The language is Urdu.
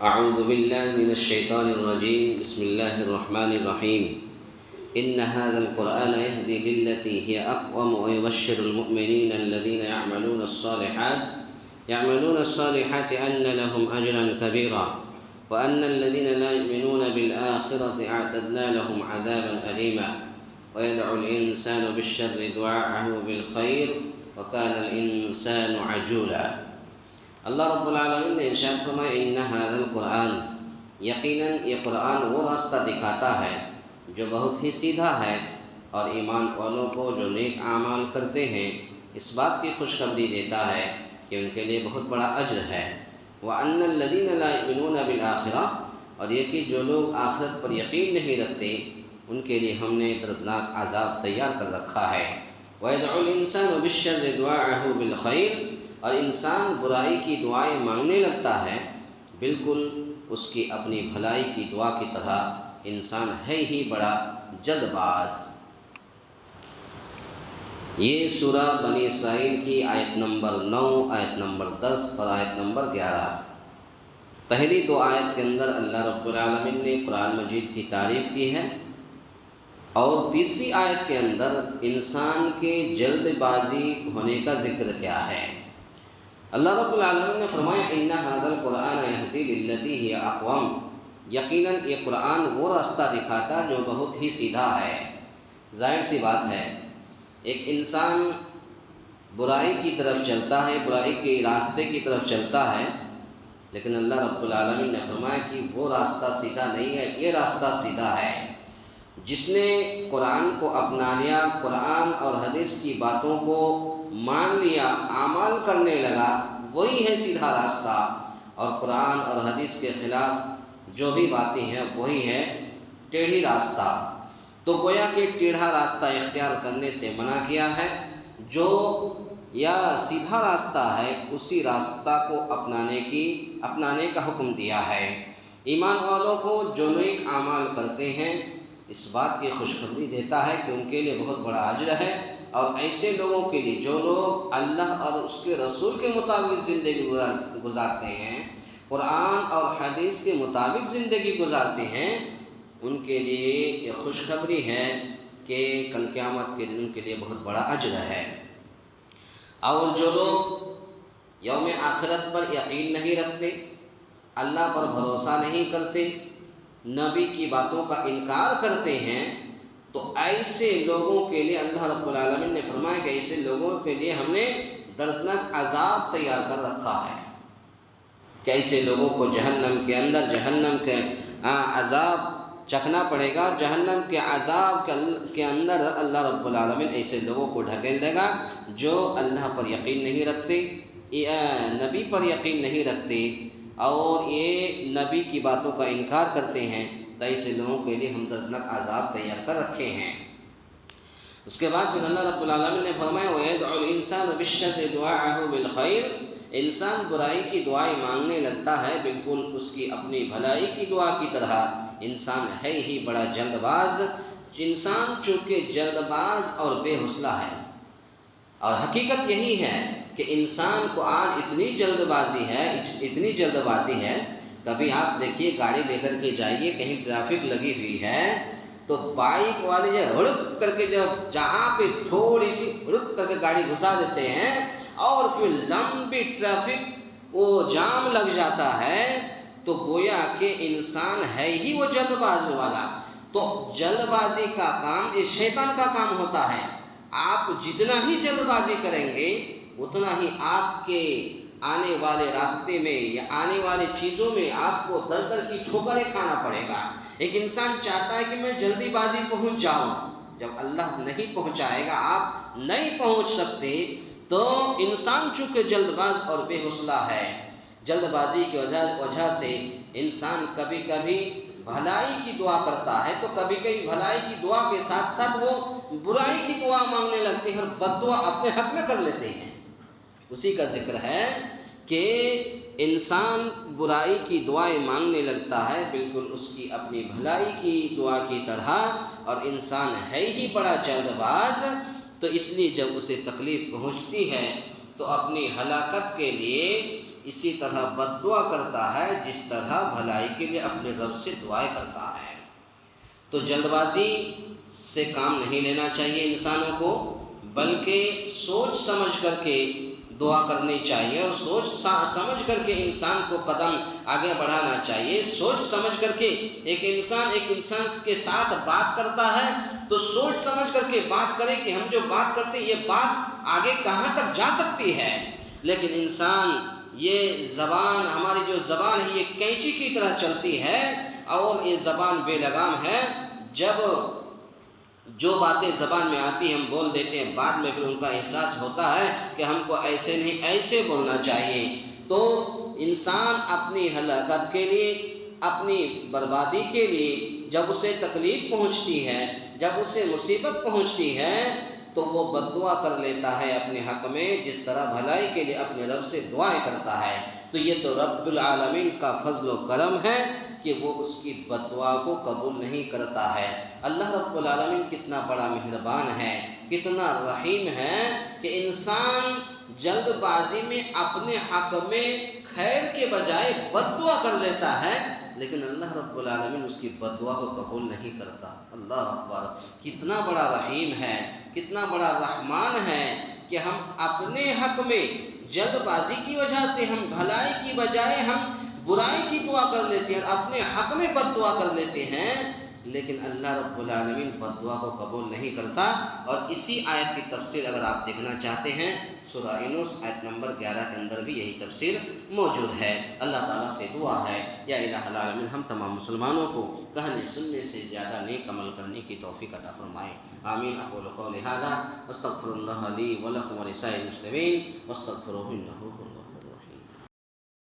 أعوذ بالله من الشيطان الرجيم. بسم الله الرحمن الرحيم. إن هذا القرآن يهدي للتي هي أقوم ويبشر المؤمنين الذين يعملون الصالحات أن لهم أجرا كبيرا وأن الذين لا يؤمنون بالآخرة أعتدنا لهم عذابا أليما ويدعو الإنسان بالشر دعاءه بالخير وكان الإنسان عجولا. اللہ رب العالمین نے ارشاد فرمایا ان ھذا القرآن، یقیناً یہ قرآن وہ راستہ دکھاتا ہے جو بہت ہی سیدھا ہے، اور ایمان والوں کو جو نیک اعمال کرتے ہیں اس بات کی خوشخبری دیتا ہے کہ ان کے لیے بہت بڑا اجر ہے۔ وَأَنَّ الَّذِينَ لَا يُؤْمِنُونَ بِالْآخِرَةِ، اور یہ کہ جو لوگ آخرت پر یقین نہیں رکھتے ان کے لیے ہم نے دردناک عذاب تیار کر رکھا ہے۔ وَيَدْعُو الْإِنسَانُ بِالشَّرِّ دُعَاءَهُ بِالْخَيْرِ، اور انسان برائی کی دعائیں مانگنے لگتا ہے بالکل اس کی اپنی بھلائی کی دعا کی طرح۔ انسان ہے ہی بڑا جلد باز۔ یہ سورہ بنی اسرائیل کی آیت نمبر 9، آیت نمبر 10 اور آیت نمبر 11۔ پہلی دو آیت کے اندر اللہ رب العالمین نے قرآن مجید کی تعریف کی ہے، اور تیسری آیت کے اندر انسان کے جلد بازی ہونے کا ذکر کیا ہے۔ اللہ رب العالمین نے فرمایا ان ھذا القرآن یہدی للتی ہی اقوم، یقیناً یہ قرآن وہ راستہ دکھاتا جو بہت ہی سیدھا ہے۔ ظاہر سی بات ہے، ایک انسان برائی کی طرف چلتا ہے، برائی کے راستے کی طرف چلتا ہے، لیکن اللہ رب العالمین نے فرمایا کہ وہ راستہ سیدھا نہیں ہے، یہ راستہ سیدھا ہے۔ جس نے قرآن کو اپنا لیا، قرآن اور حدیث کی باتوں کو مان لیا، اعمال کرنے لگا، وہی ہے سیدھا راستہ، اور قرآن اور حدیث کے خلاف جو بھی باتیں ہیں وہی ہے ٹیڑھی راستہ۔ تو گویا کہ ٹیڑھا راستہ اختیار کرنے سے منع کیا ہے، جو یا سیدھا راستہ ہے اسی راستہ کو اپنانے کا حکم دیا ہے۔ ایمان والوں کو جو نیک اعمال کرتے ہیں اس بات کی خوشخبری دیتا ہے کہ ان کے لیے بہت بڑا اجر ہے، اور ایسے لوگوں کے لیے جو لوگ اللہ اور اس کے رسول کے مطابق زندگی گزارتے ہیں، قرآن اور حدیث کے مطابق زندگی گزارتے ہیں، ان کے لیے یہ خوشخبری ہے کہ کل قیامت کے دن ان کے لیے بہت بڑا اجر ہے۔ اور جو لوگ یوم آخرت پر یقین نہیں رکھتے، اللہ پر بھروسہ نہیں کرتے، نبی کی باتوں کا انکار کرتے ہیں، تو ایسے لوگوں کے لیے اللہ رب العالمین نے فرمایا کہ ایسے لوگوں کے لیے ہم نے دردناک عذاب تیار کر رکھا ہے، کہ ایسے لوگوں کو جہنم کے عذاب چکھنا پڑے گا۔ جہنم کے عذاب کے اندر اللہ رب العالمین ایسے لوگوں کو ڈھکیل دے گا جو اللہ پر یقین نہیں رکھتے، نبی پر یقین نہیں رکھتے، اور یہ نبی کی باتوں کا انکار کرتے ہیں، تو ایسے لوگوں کے لیے ہم دردناک عذاب تیار کر رکھے ہیں۔ اس کے بعد پھر اللہ رب العالمین نے فرمایا وَيَدْعُو الْإِنسَانُ بِالشَّرِّ دُعَاءَهُ بِالْخَيْرِ، انسان برائی کی دعائیں مانگنے لگتا ہے بالکل اس کی اپنی بھلائی کی دعا کی طرح۔ انسان ہے ہی بڑا جلد باز۔ انسان چونکہ جلد باز اور بے حوصلہ ہے، اور حقیقت یہی ہے کہ انسان کو آج اتنی جلد بازی ہے، کبھی آپ دیکھیے گاڑی لے کر کے جائیے، کہیں ٹریفک لگی ہوئی ہے تو بائک والے جو ہڑک کر کے جہاں پہ تھوڑی سی ہڑک کر کے گاڑی گھسا دیتے ہیں، اور پھر لمبی ٹریفک وہ جام لگ جاتا ہے، تو گویا کہ انسان ہے ہی وہ جلد بازی والا۔ تو جلد بازی کا کام یہ شیطان کا کام ہوتا ہے۔ آپ جتنا ہی جلد بازی کریں گے اتنا ہی آپ کے آنے والے راستے میں یا آنے والی چیزوں میں آپ کو در در کی ٹھوکریں کھانا پڑے گا۔ ایک انسان چاہتا ہے کہ میں جلدی بازی پہنچ جاؤں، جب اللہ نہیں پہنچائے گا، آپ نہیں پہنچ سکتے، تو انسان چونکہ جلد باز اور بے حوصلہ ہے، جلد بازی کی وجہ سے انسان کبھی کبھی بھلائی کی دعا کرتا ہے، تو کبھی کبھی بھلائی کی دعا کے ساتھ ساتھ وہ برائی کی دعا مانگنے لگتے ہیں اور بد دعا اپنے حق میں کر لیتے ہیں۔ اسی کا ذکر ہے کہ انسان برائی کی دعائیں مانگنے لگتا ہے بالکل اس کی اپنی بھلائی کی دعا کی طرح، اور انسان ہے ہی بڑا جلد باز، تو اس لیے جب اسے تکلیف پہنچتی ہے تو اپنی ہلاکت کے لیے اسی طرح بد دعا کرتا ہے جس طرح بھلائی کے لیے اپنے رب سے دعائیں کرتا ہے۔ تو جلد بازی سے کام نہیں لینا چاہیے انسانوں کو، بلکہ سوچ سمجھ کر کے دعا کرنی چاہیے، اور سوچ سمجھ کر کے انسان کو قدم آگے بڑھانا چاہیے۔ سوچ سمجھ کر کے ایک انسان کے ساتھ بات کرتا ہے تو سوچ سمجھ کر کے بات کرے کہ ہم جو بات کرتے ہیں یہ بات آگے کہاں تک جا سکتی ہے۔ لیکن انسان یہ زبان، ہماری جو زبان ہے یہ کینچی کی طرح چلتی ہے، اور یہ زبان بے لگام ہے۔ جب جو باتیں زبان میں آتی ہیں ہم بول دیتے ہیں، بعد میں پھر ان کا احساس ہوتا ہے کہ ہم کو ایسے نہیں ایسے بولنا چاہیے۔ تو انسان اپنی ہلاکت کے لیے، اپنی بربادی کے لیے جب اسے تکلیف پہنچتی ہے، جب اسے مصیبت پہنچتی ہے تو وہ بد دعا کر لیتا ہے اپنے حق میں، جس طرح بھلائی کے لیے اپنے رب سے دعائیں کرتا ہے۔ تو یہ تو رب العالمین کا فضل و کرم ہے کہ وہ اس کی بد دعا کو قبول نہیں کرتا ہے۔ اللہ رب العالمین کتنا بڑا مہربان ہے، کتنا رحیم ہے کہ انسان جلد بازی میں اپنے حق میں خیر کے بجائے بد دعا کر لیتا ہے، لیکن اللہ رب العالمین اس کی بد دعا کو قبول نہیں کرتا۔ اللہ اکبر، کتنا بڑا رحیم ہے، کتنا بڑا رحمان ہے کہ ہم اپنے حق میں جلد بازی کی وجہ سے ہم بھلائی کی بجائے ہم برائی کی دعا کر لیتے ہیں، اور اپنے حق میں بد دعا کر لیتے ہیں، لیکن اللہ رب العالمین بد دعا کو قبول نہیں کرتا۔ اور اسی آیت کی تفسیر اگر آپ دیکھنا چاہتے ہیں سورہ یونس آیت نمبر 11 کے اندر بھی یہی تفسیر موجود ہے۔ اللہ تعالیٰ سے دعا ہے یا الہ العالمین ہم تمام مسلمانوں کو کہنے سننے سے زیادہ نیک عمل کرنے کی توفیق عطا فرمائے۔ آمین۔ اقول قولی ھذا استغفر اللہ لی ولکم ولسائر المسلمین واستغفروہ انہ